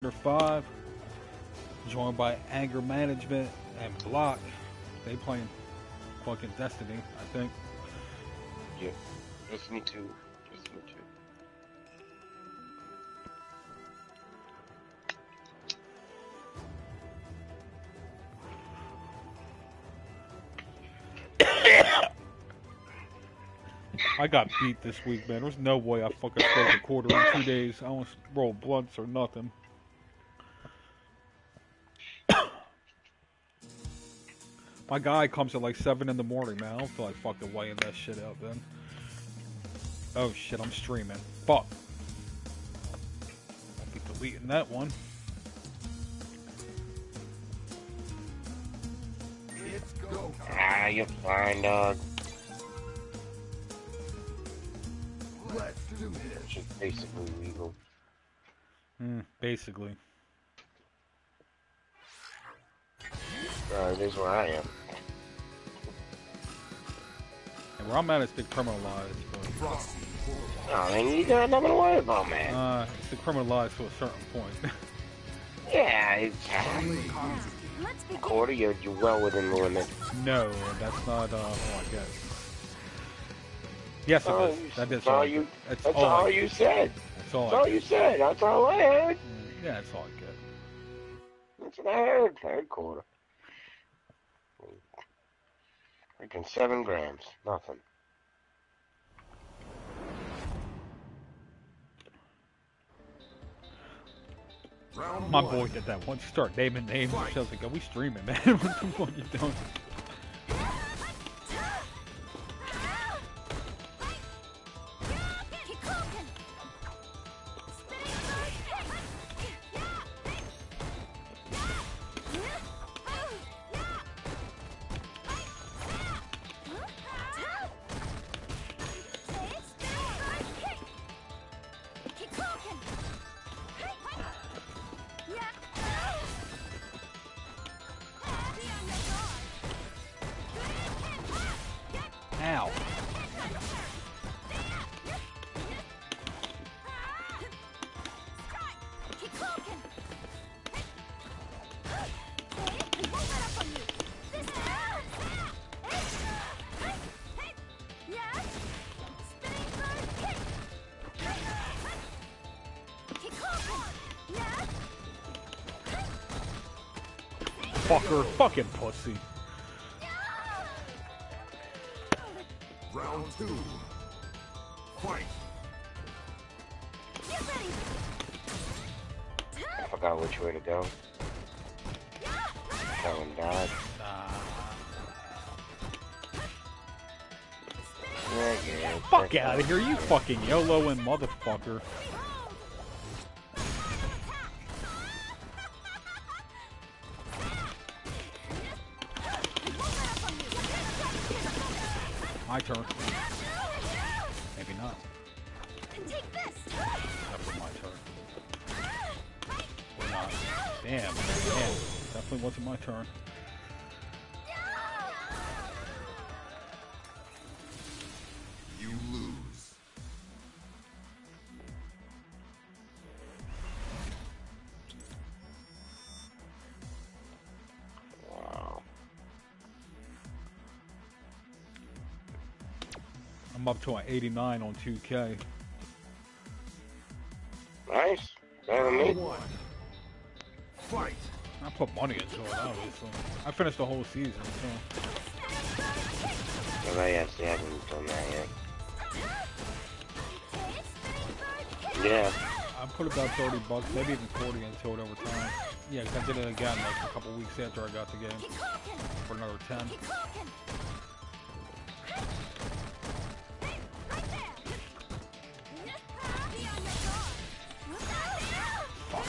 Under 5, joined by Anger Management and Block. They playing fucking Destiny, I think. Yeah, Destiny 2. Destiny 2. I got beat this week, man. There's no way I fucking smoked a quarter in 2 days. I almost rolled blunts or nothing. My guy comes at like 7 in the morning, man. I don't feel like fucking weighing that shit out, man. Oh shit, I'm streaming. Fuck. I'll be deleting that one. Ah, you're fine, dog. Let's do this. Which is basically legal. Basically. It is where I am. And where I'm at, it's decriminalized. But, Oh, then you got nothing to worry about, man. it's decriminalized to a certain point. Yeah, it's a quarter, you're well within the limit. No, that's not all I get. Yes, it is. That is That's all all I you. get. That's That's all I all get. you said. That's all That's I all get. you said. That's all I heard. Yeah, that's all I get. That's what I heard. Third quarter. Freaking 7 grams. Nothing. My boy did that once. Start naming names. I was like, are we streaming, man? What the fuck you doing? Ow. Fucker, fucking pussy. Round 2. Fight. I forgot which way to go. That one died. Yeah. Fuck out of here, you fucking YOLOing motherfucker. My turn. Maybe not. That was my turn. Or not. Damn. Definitely wasn't my turn. You lose. Wow. I'm up to an 89 on 2K. Nice. Better than me. 1. Fight. I put money into it, obviously. I finished the whole season, so. Well, I actually haven't done that yet. Yeah. I put about $30, maybe even 40 into it over time. Yeah, 'cause I did it again like a couple weeks after I got the game. For another 10. Fuck.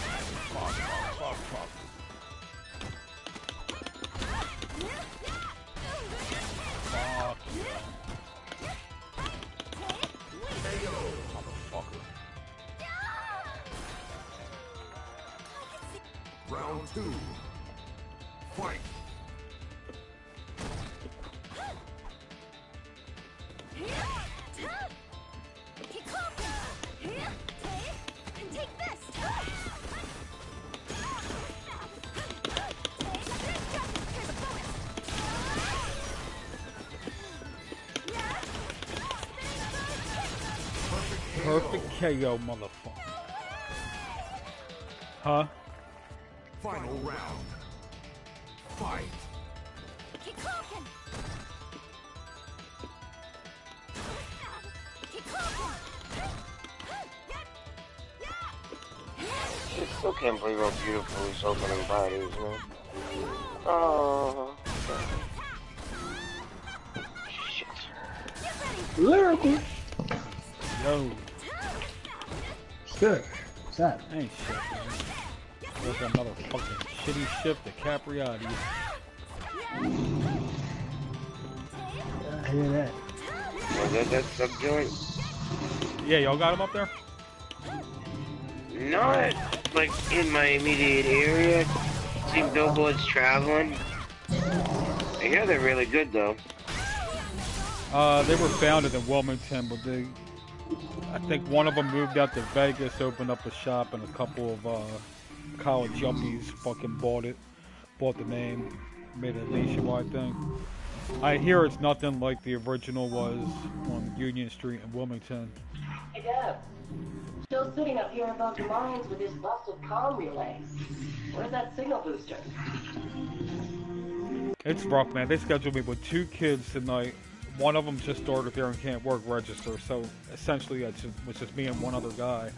Motherfucker. Round 2. Fight. Perfect KO, motherfucker. Huh? Final round. Fight. I still can't believe how beautiful his opening body is, man. Oh. Shit. Lyrical. Yo. It's good. What's that? Ain't shit, man. There's another fucking shitty ship to Capriati. I hear that. Was that sub joint? Yeah, y'all got him up there? Not like in my immediate area. Seen billboards traveling. I hear they're really good though. They were founded in Wilmington, but I think one of them moved out to Vegas, opened up a shop, and a couple of college yuppies fucking bought the name, made it a nationwide thing. I hear it's nothing like the original was on Union Street in Wilmington. Hey Deb, still sitting up here above the mines with this busted comm relay. Where's that signal booster? It's rough, man. They scheduled me with 2 kids tonight. One of them just started there and can't work register, so essentially it was just me and one other guy.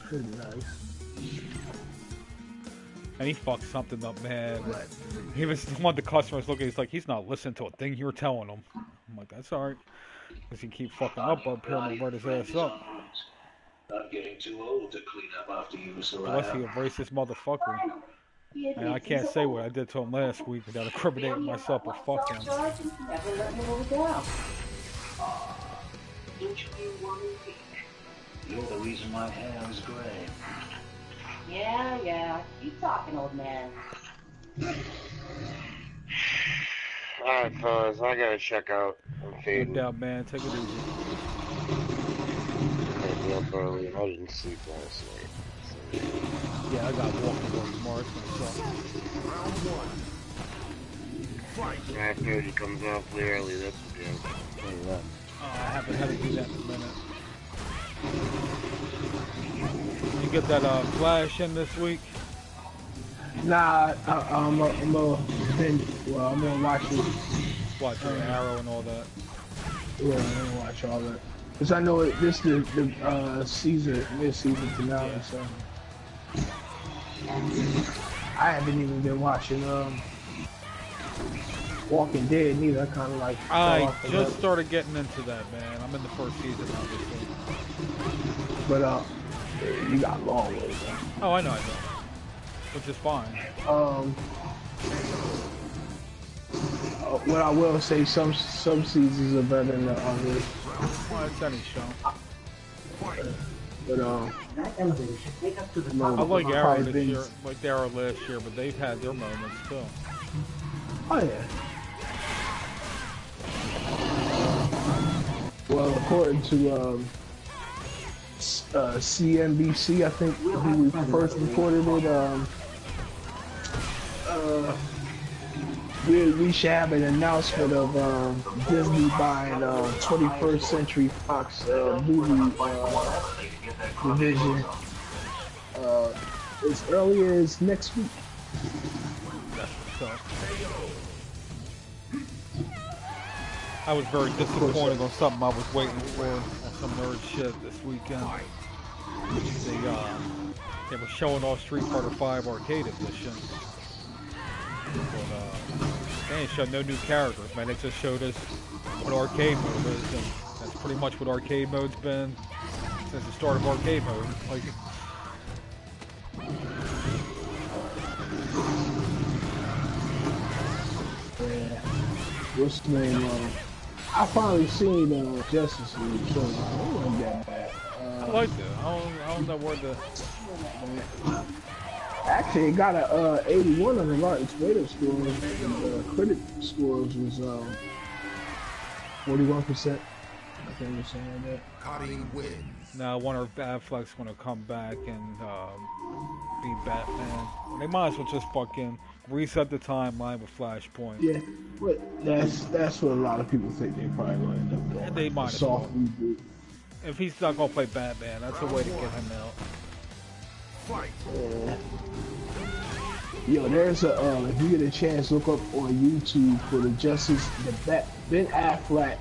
Pretty nice. And he fucked something up, man. He was one of the customers looking. He's like, he's not listening to a thing you're telling him. I'm like, that's all right, because he keep fucking up here and write his ass up. I'm getting too old to clean up after you, so Unless he a racist motherfucker. And I can't say what I did to him last week without incriminating myself or fuck him. Never let me move down. don't you be worried? You're the reason my hair is gray. Yeah. Keep talking, old man. Alright, fellas, I gotta check out. I'm No fading. doubt, man. Take it easy. I'll be up early. I didn't sleep last night. So. Yeah, I got walking work tomorrow. It's gonna suck. Round one. Fight. After he comes awfully early, that's the deal. Tell you that. I haven't had to do that in a minute. You get that Flash in this week? Nah, I'm gonna watch it. Watch Arrow and all that. Yeah, I'm gonna watch all that. Cause I know this is the season, mid-season finale, Yeah. so I haven't even been watching Walking Dead neither. I kind of like. I just started getting into that, man. I'm in the first season, obviously. But you got long ways. Oh, I know. Which is fine. What I will say, some seasons are better than the others. Well, it's any show. But That elevator should take us to the I top. like Arrow probably this been- year, like Arrow last year, but they've had their moments too. oh yeah. Well, according to CNBC, I think who first reported it, we should have an announcement of Disney buying 21st Century Fox movie division as early as next week. That's what's up. I was very disappointed on something I was waiting for on some nerd shit this weekend. They were showing off Street Fighter V Arcade Edition. But they ain't showed no new characters, man. They just showed us what arcade mode is, and that's pretty much what arcade mode's been since the start of arcade mode. Like, Yeah. What's the name? I finally seen Justice League, so it wasn't that bad. I liked it. I don't know where the... Actually, it got a 81 on the Rotten Tomatoes score. And the critic scores was 41%. I think it was something like that. Cutting wins. Now I wonder if Affleck's gonna come back and be Batman. They might as well just fucking Reset the timeline with Flashpoint. Yeah, but that's what a lot of people think they probably gonna end up doing. And they might as well. Soft reboot. If he's not gonna play Batman, that's a way to get him out. Fight. Yeah. Yo, there's a if you get a chance, look up on YouTube for the Ben Affleck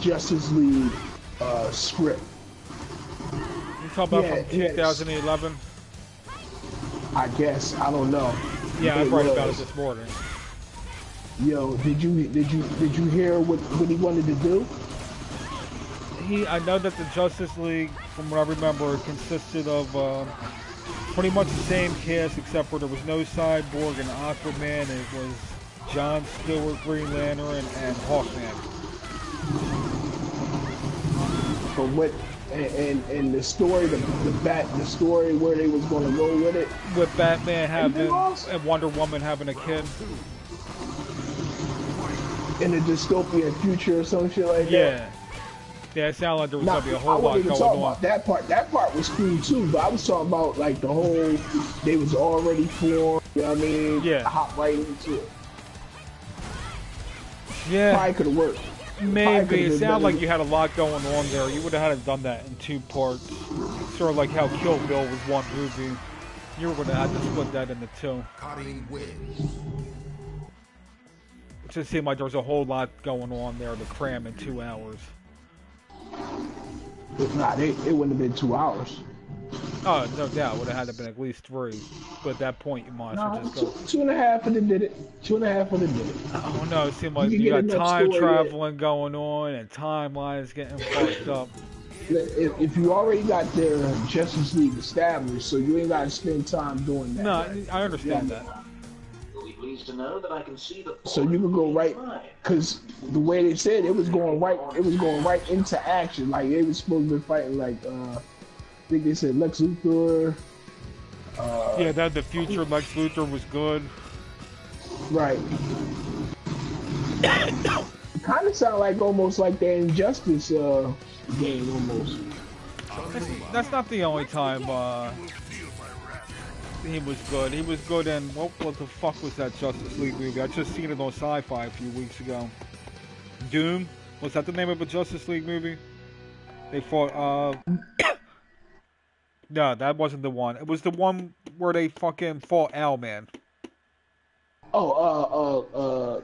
Justice League script. You talking about from 2011? I guess, I don't know. Yeah, I read about it this morning. Yo, did you hear what he wanted to do? I know that the Justice League, from what I remember, consisted of pretty much the same cast, except for there was no Cyborg and Aquaman. It was John Stewart, Green Lantern, and Hawkman. But what? And the story, the story where they was gonna go with it, with Batman having and Wonder Woman having a kid in a dystopian future or some shit like that. Yeah, it sounded like there was gonna be a whole lot going on. About that part. That part was cool too, but I was talking about like the whole. They was already formed. You know what I mean? Yeah. Hop right into it. Yeah. Probably could have worked. Maybe. It sounded like you had a lot going on there. You would have had to done that in 2 parts. Sort of like how Kill Bill was 1 movie. You would have had to split that into 2. Cutting wins. It just seemed like there was a whole lot going on there to cram in 2 hours. Nah, it wouldn't have been 2 hours. Oh, no doubt. It would have had to been at least 3. But at that point, you might as well just go. 2.5 would have did it. 2.5 would have did it. Oh no, it seemed like you got time traveling going on and timelines getting fucked up. If you already got their Justice League established, so you ain't got to spend time doing that. No, I understand that. You'll be pleased to know that I can see the So you can go right, because the way they said it was going right into action. Like they was supposed to be fighting like I think they said Lex Luthor. Yeah, that the future Lex Luthor was good. Right. Kind of sound like almost like the Injustice game almost. That's not the only time he was good. He was good in what the fuck was that Justice League movie? I just seen it on Sci-Fi a few weeks ago. Doom? Was that the name of a Justice League movie? They fought no, that wasn't the one. It was the one where they fucking fought Owlman. Oh,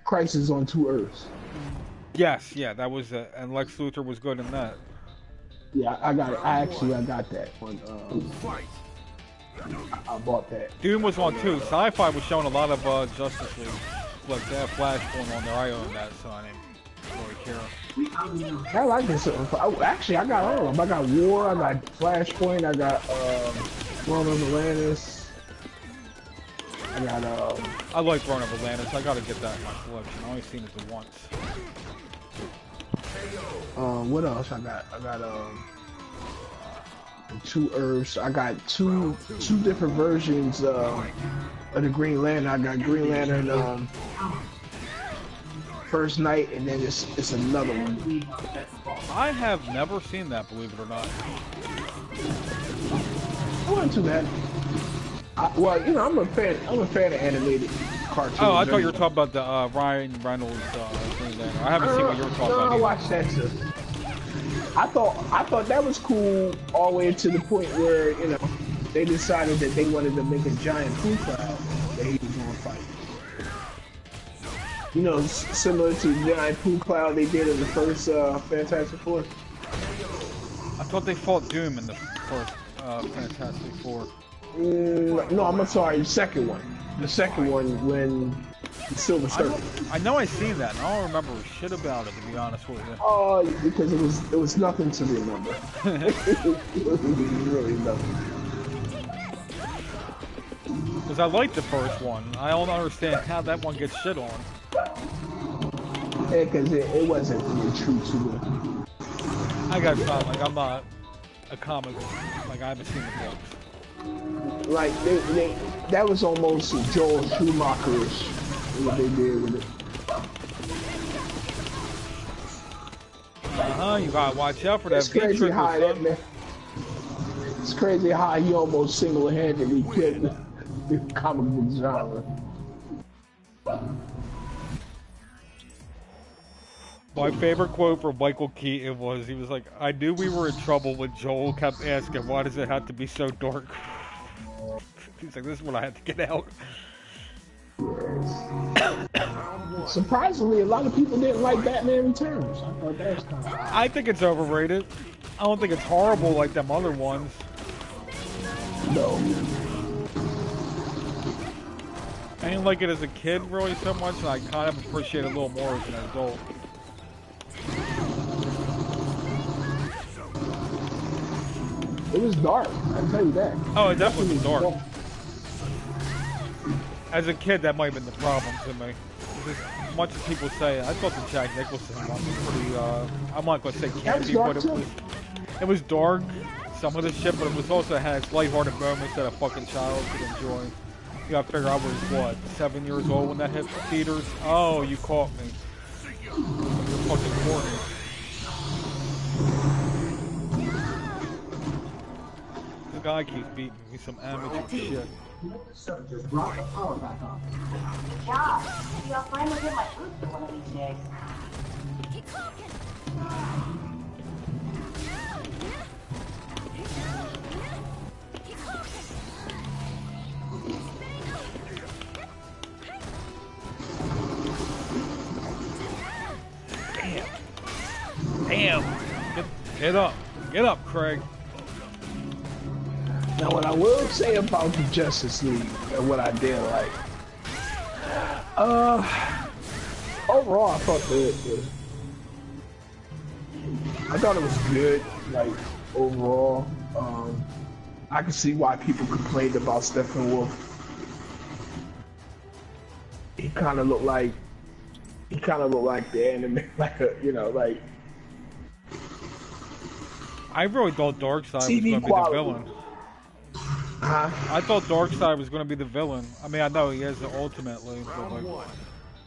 Crisis on 2 Earths. Yes, yeah, that was it. And Lex Luthor was good in that. Yeah, I got it. I got that one. I bought that. Doom was on too. Sci-Fi was showing a lot of Justice League. Like they have Flashpoint on there. I own that, so I didn't really care. I like this. Actually, I got all of them. I got War. I got Flashpoint. I got Throne of Atlantis. I got I like Throne of Atlantis. I gotta get that in my collection. I only seen it once. What else I got? I got 2 Earths. I got two different versions of the Green Lantern. I got Green Lantern First Night, and then it's another one. I have never seen that, believe it or not. I wasn't too bad. Well, you know, I'm a fan of animated cartoons. Oh, I thought you were talking about the Ryan Reynolds Green Lantern. I haven't seen what you were talking about. I watched that too. I thought that was cool all the way to the point where, you know, they decided that they wanted to make a giant poo cloud that he was going to fight. You know, similar to the giant poo cloud they did in the first Fantastic Four. I thought they fought Doom in the first Fantastic Four. No, I'm sorry, the second one. The second one when the Silver Surfer. I know I seen that, and I don't remember shit about it, to be honest with you. Oh, because it was nothing to remember. It was really nothing. Because I liked the first one. I don't understand how that one gets shit on. Yeah, because it wasn't really true to it. I got time. Like, I'm not a comic. Like, I haven't seen the books. Like, that was almost Joel Schumacher-ish, what they did with it. You gotta watch out for that It's crazy V-trigger, how that, son. man. It's crazy how he almost single-handedly killed the comic book genre. My favorite quote from Michael Keaton was, he was like, I knew we were in trouble when Joel kept asking, why does it have to be so dark? He's like, this is what I had to get out. Surprisingly, a lot of people didn't like Batman Returns. I thought that was kind of... I think it's overrated. I don't think it's horrible like them other ones. No. I didn't like it as a kid really so much, and I kind of appreciate it a little more as an adult. It was dark, I'll tell you that. Oh, it definitely was dark. As a kid, that might have been the problem to me. As much as people say, I thought the Jack Nicholson one was pretty, I'm not going to say campy, but it was dark, some of the shit, but it was also had its lighthearted moments that a fucking child could enjoy. You gotta figure I was, what, 7 years old when that hit theaters? Oh, you caught me. You're fucking corny. The guy keeps beating me, some amateur shit. Good job. Maybe I'll finally get my booster one of these days. Damn. Get up. Get up, Craig. Now, what I will say about the Justice League and what I did like, overall, I thought it was good. Like overall, I can see why people complained about Steppenwolf. He kind of looked like the anime, like like. I really thought Darkseid was going to be the villain. Huh? I thought Darkseid was going to be the villain. I mean, I know he is ultimately, but like,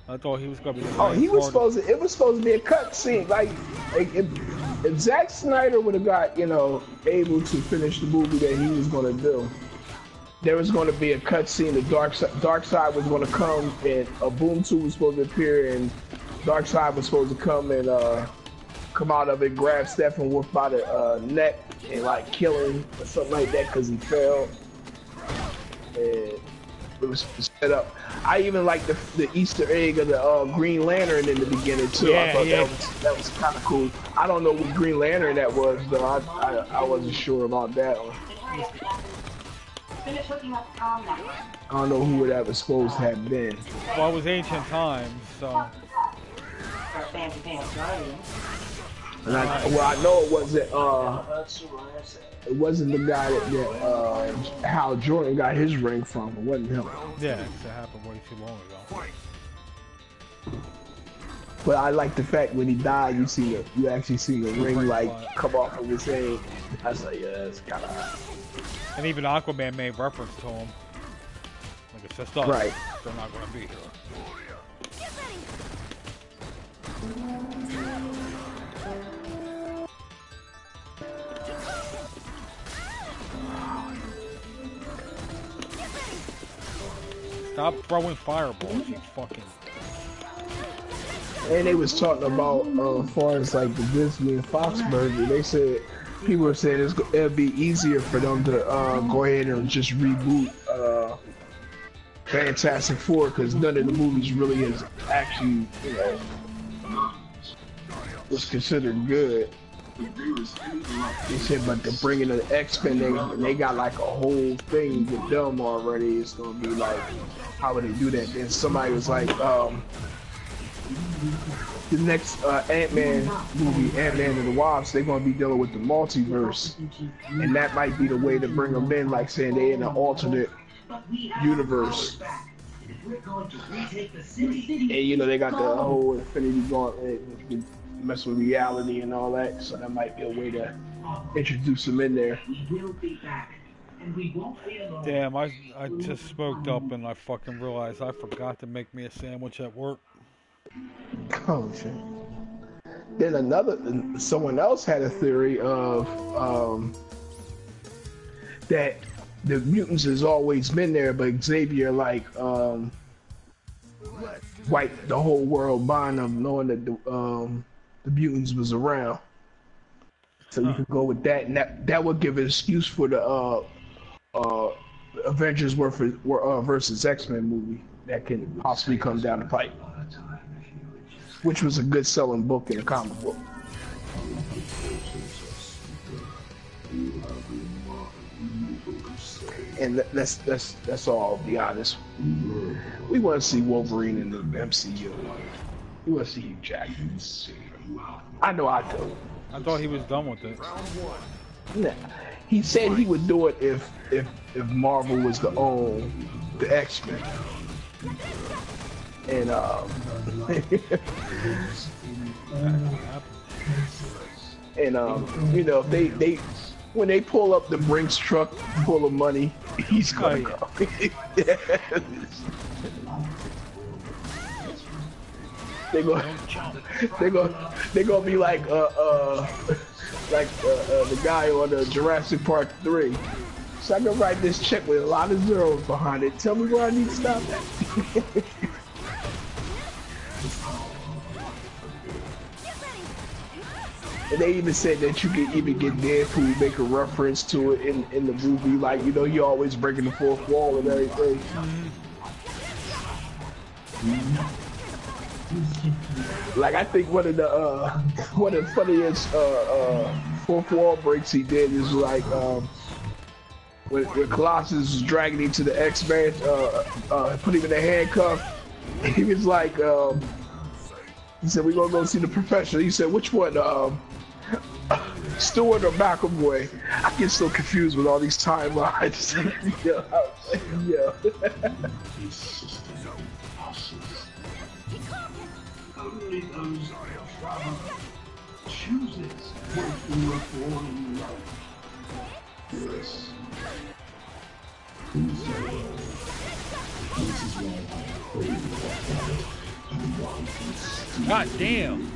I thought he was going to be the villain. Oh, he was supposed to. It was supposed to be a cutscene. Like if Zack Snyder would have got able to finish the movie that he was going to do, there was going to be a cutscene. The Darkseid was going to come, and a Boom 2 was supposed to appear, and Darkseid was supposed to come and come out of it, grab Steppenwolf by the neck, and like kill him or something like that because he fell. And it was set up. I even like the Easter egg of the Green Lantern in the beginning too. Yeah, I thought yeah. that was kind of cool. I don't know what Green Lantern that was though. I wasn't sure about that one. Finish hooking up Tom now. I don't know who that was supposed to have been. Well, it was ancient times, so. Our fancy pants guardian. And I know it wasn't the guy that Hal Jordan got his ring from. It wasn't him. Yeah, it happened way too long ago. But I like the fact when he died, you actually see the ring like come off of his head. I was like, yeah, that's kind of. And even Aquaman made reference to him. Like, it's just us. Right. They're not going to be here. Stop throwing fireballs, you fucking... And they was talking about, as far as like the Disney and Fox merger, they said, people were saying it'll be easier for them to go ahead and just reboot Fantastic Four because none of the movies really is actually, was considered good. They said, but they're bringing the X-Men, they got like a whole thing with them already. It's gonna be like, how would they do that? Then somebody was like, the next Ant-Man movie, Ant-Man and the Wasp, they're gonna be dealing with the multiverse, and that might be the way to bring them in, like saying they're in an alternate universe. And they got the whole Infinity Gauntlet, which can mess with reality and all that, so that might be a way to introduce them in there. Damn, I just smoked up and I fucking realized I forgot to make me a sandwich at work. Oh shit. Then someone else had a theory of that the mutants has always been there, but Xavier like wiped the whole world behind them, knowing that the mutants was around. So you could go with that, and that would give an excuse for the Avengers versus X-Men movie that can possibly come down the pipe, which was a good selling book in the comic book. And that's all. I'll be honest. We want to see Wolverine in the MCU. We want to see Hugh Jackman. I know I do. I thought he was done with it. Nah. He said he would do it if Marvel was to own the X-Men. And you know, if they when they pull up the Brinks truck full of money, he's gonna go. They're gonna be like the guy on Jurassic Park 3. So I can write this check with a lot of zeros behind it. Tell me where I need to stop at. And they even said that you could even get Deadpool make a reference to it in the movie, like, you know, he always breaking the fourth wall and everything. Like, I think one of the funniest fourth wall breaks he did is like when Colossus was dragging him to the X-Men, put him in a handcuff. He was like, he said, "We're gonna go see the professor." He said, "Which one, Stewart or McAvoy?" I get so confused with all these timelines. Yeah. Only those travel chooses what you were born in love. Yes. God damn.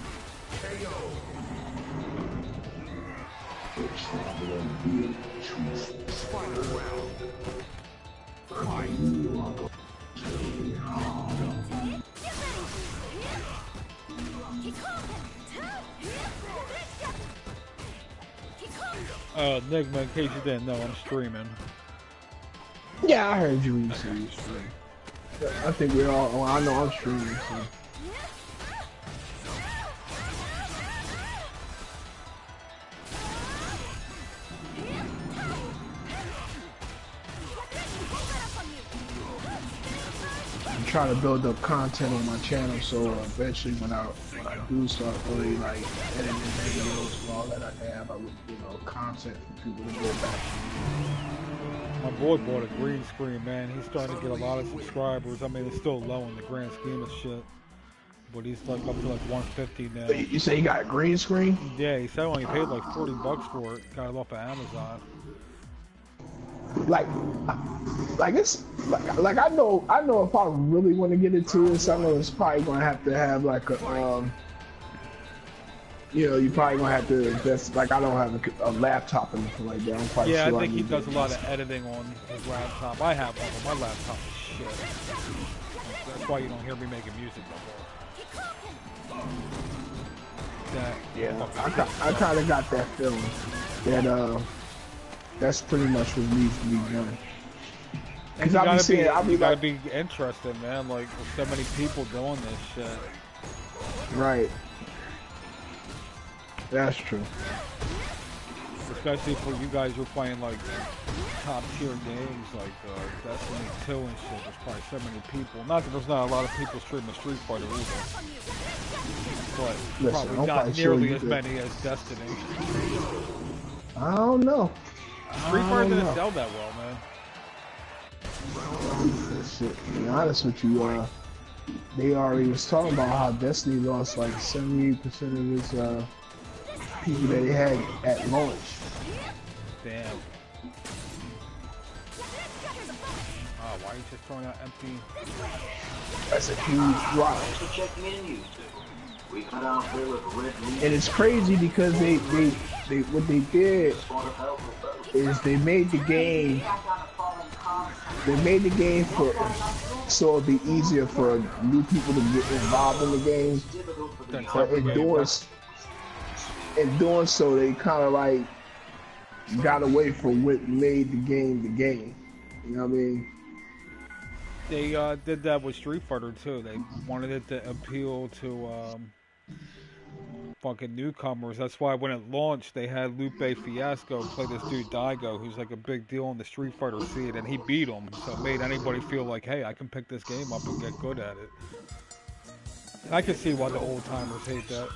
Nick, in case you didn't know, I'm streaming. Yeah, I heard you when you said you stream. I think we're all. Well, I know I'm streaming. So. I'm trying to build up content on my channel, so eventually when I do start really like editing videos and all that, I can have content for people to go back to. My boy bought a green screen, man. He's starting to get a lot of subscribers. I mean, it's still low in the grand scheme of shit, but he's like up to like 150 now. You say he got a green screen? Yeah, he said only paid like $40 for it. Got it off of Amazon. Like it's like I know if I really want to get into this, I know it's probably gonna have like a you probably gonna have to invest. Like, I don't have a laptop or anything like that. I'm quite yeah, sure I think he does a lot of editing on his laptop. I have one, but my laptop is shit. That's why you don't hear me making music no more. I kind of got that feeling that that's pretty much what needs to be done. Because you gotta be interested, man. Like, with so many people doing this shit. Right. That's true. Especially for you guys who are playing like top tier games like Destiny 2 and shit. There's probably so many people. Not that there's not a lot of people streaming Street Fighter either. But probably not nearly as many as Destiny. I don't know. Street Fighter didn't sell that well, man. Shit, to be honest with you, they already was talking about how Destiny lost like 78% of its people that they had at launch. Damn. Oh, why are you just throwing out empty? That's a huge drop. And it's crazy because they what they did is they made the game. They made the game for so it'd be easier for new people to get involved in the game. That's But every game. in doing so, they kind of like got away from what made the game the game. You know what I mean? They did that with Street Fighter too. They wanted it to appeal to fucking newcomers. That's why when it launched, they had Lupe Fiasco play this dude Daigo, who's like a big deal in the Street Fighter scene, and he beat him. So it made anybody feel like, hey, I can pick this game up and get good at it. And I can see why the old timers hate that.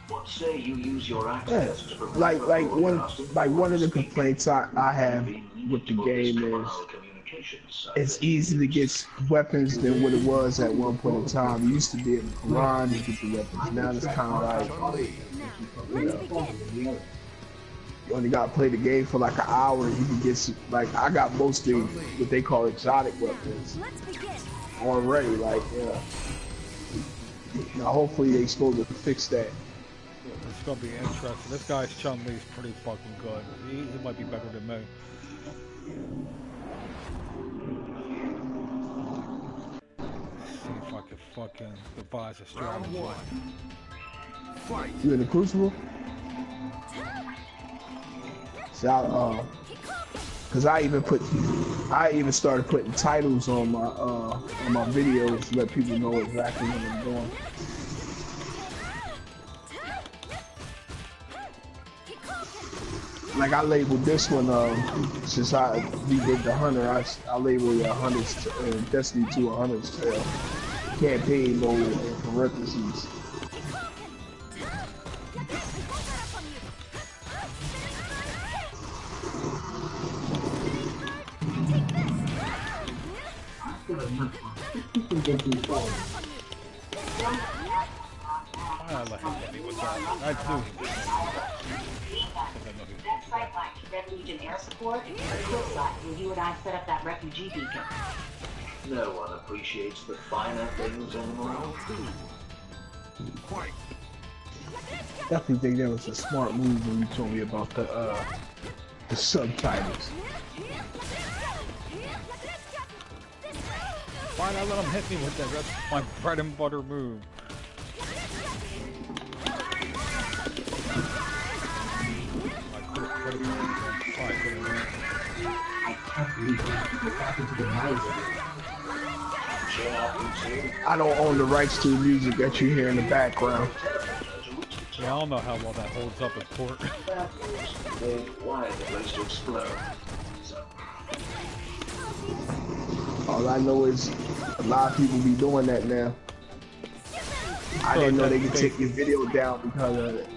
What say you use your Yeah. access to Like one of the complaints I have with the game is it's easy to get weapons than what it was at one point in time. You used to be able to grind to get the weapons. Now it's kind of like, you know, you only got to play the game for like an hour and you can get some, like, I got most of what they call exotic weapons already. Like, yeah. Now hopefully they supposed to fix that. It's gonna be interesting. This guy's Chun-Li's pretty fucking good. He might be better than me. See if I can fucking devise a strategy. You in the Crucible? See, cause I even started putting titles on my videos to let people know exactly what I'm doing. Like I labeled this one, since we did the Hunter, I labeled Hunter's Destiny 2 Hunter's Tale campaign mode in parentheses. I let him hit me with that. I knew he was. That site line to Red Legion air support is the cliffside where you and I set up that refugee beacon. No one appreciates the finer things anymore. Definitely think that was a smart move when you told me about the subtitles. Why'd I let him hit me with that? That's my bread and butter move. I don't own the rights to the music that you hear in the background. Yeah, I don't know how well that holds up in court. Why is the place to explode? All I know is a lot of people be doing that now. I didn't know they could take your video down because of it.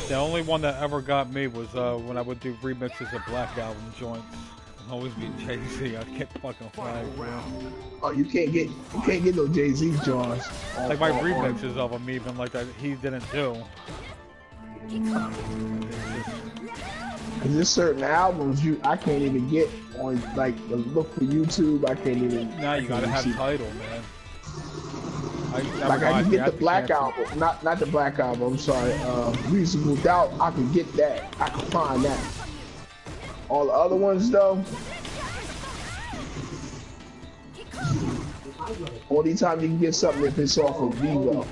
The only one that ever got me was when I would do remixes of Black Album joints. It'd always be Jay-Z. I'd get fucking flagged, man. Oh, you can't get no Jay-Z joints. Like my remixes of them, even like that he didn't do. Cause there's certain albums I can't even get on, like, look for YouTube. I can't even. Now you gotta have title, man. I can get the Black Album, not the Black Album. I'm sorry. Reasonable Doubt. I can get that. I can find that. All the other ones though. Only time you can get something if it's off of Vivo.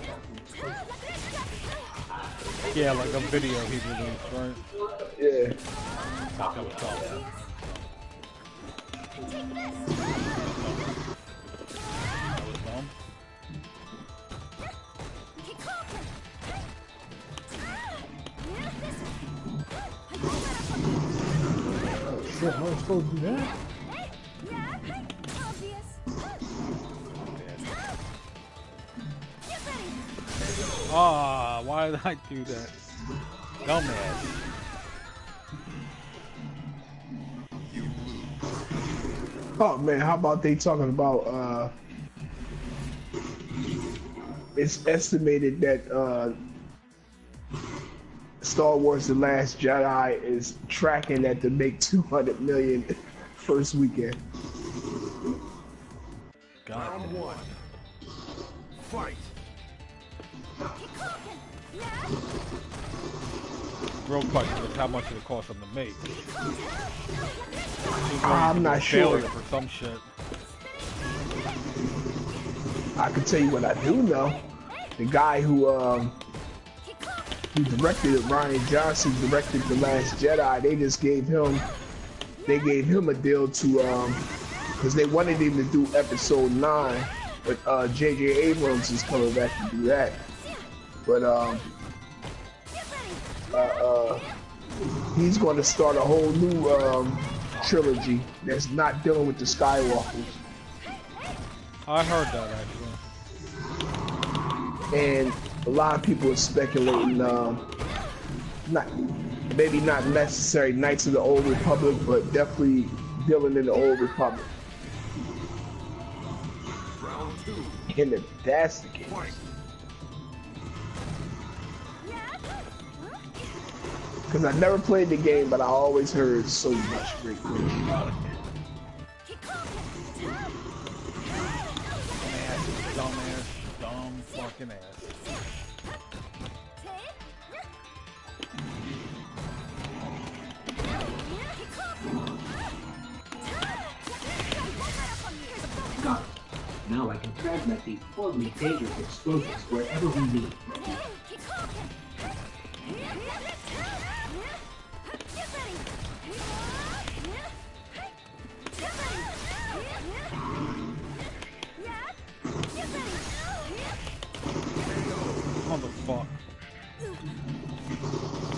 Yeah, like a video he released, right? Yeah. That was called that. That was dumb. Oh shit, how am I supposed to do that? Ah, why did I do that? Dumbass. Oh man, how about they talking about it's estimated that Star Wars The Last Jedi is tracking that to make 200 million first weekend. God. One. Fight. Real question is how much did it cost them to make? I'm not sure. Failure for some shit. I can tell you what I do know. The guy who directed it, Ryan Johnson, directed The Last Jedi. They just gave him a deal to because they wanted him to do Episode 9, but J.J. Abrams is coming back to do that. But he's going to start a whole new trilogy that's not dealing with the Skywalkers. I heard that actually. And a lot of people are speculating, maybe not necessarily Knights of the Old Republic, but definitely dealing in the Old Republic. And if that's the case, because I never played the game, but I always heard so much great things about it. Dumb fucking ass. Got it. Now I can transmit these horribly dangerous explosives wherever we need. Motherfucker.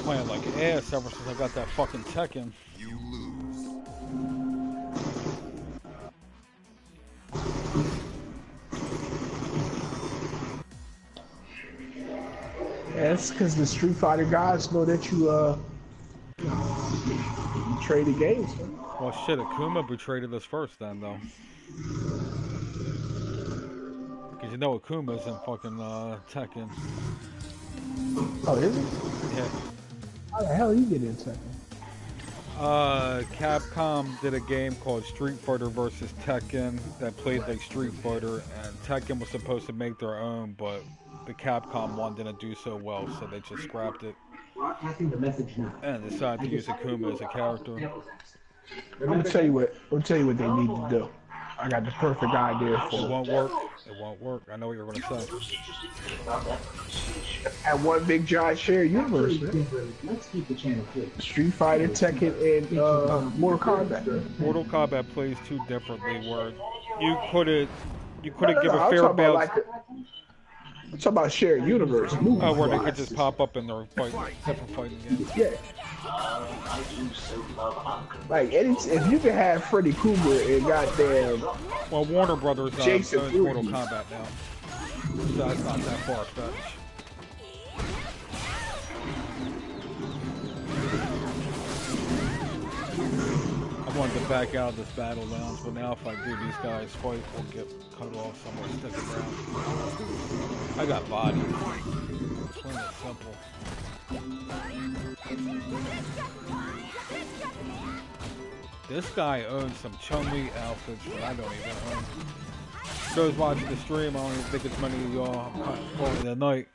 Playing like ass ever since I got that fucking Tekken. You lose. Yeah, it's because the Street Fighter guys know that you betray the games. Man. Well, shit, Akuma betrayed us first then, though. Because you know Akuma's in fucking Tekken. Oh, is he? Yeah. How the hell you get in Tekken? Capcom did a game called Street Fighter vs. Tekken that played like Street Fighter, and Tekken was supposed to make their own, but the Capcom one didn't do so well, so they just scrapped it. Broadcasting the message now. And decided to use Akuma as a character. I'm gonna tell you what they need to do. I got the perfect idea for It it. won't work. It won't work. I know what you're gonna say. At one big giant shared universe, man. Let's keep the channel clear. Street Fighter, Tekken, and Mortal Kombat. Mortal Kombat plays too differently. Where you couldn't give a I'm fair talking about balance. I'm talking about shared universe. Oh, where they could just pop up in their different fighting games. Yeah. Like, if you can have Freddy Krueger and goddamn. Well, Warner Brothers Jason owns Mortal Kombat now, so that's not that far fetched. I wanted to back out of this battle lounge, but now if I do, these guys fight will get cut off, so I'm gonna stick around. I got bodies. Plain and simple. This guy owns some Chun-Li outfits that I don't even own. Those watching the stream, I don't even think it's many of y'all. I'm calling it a night.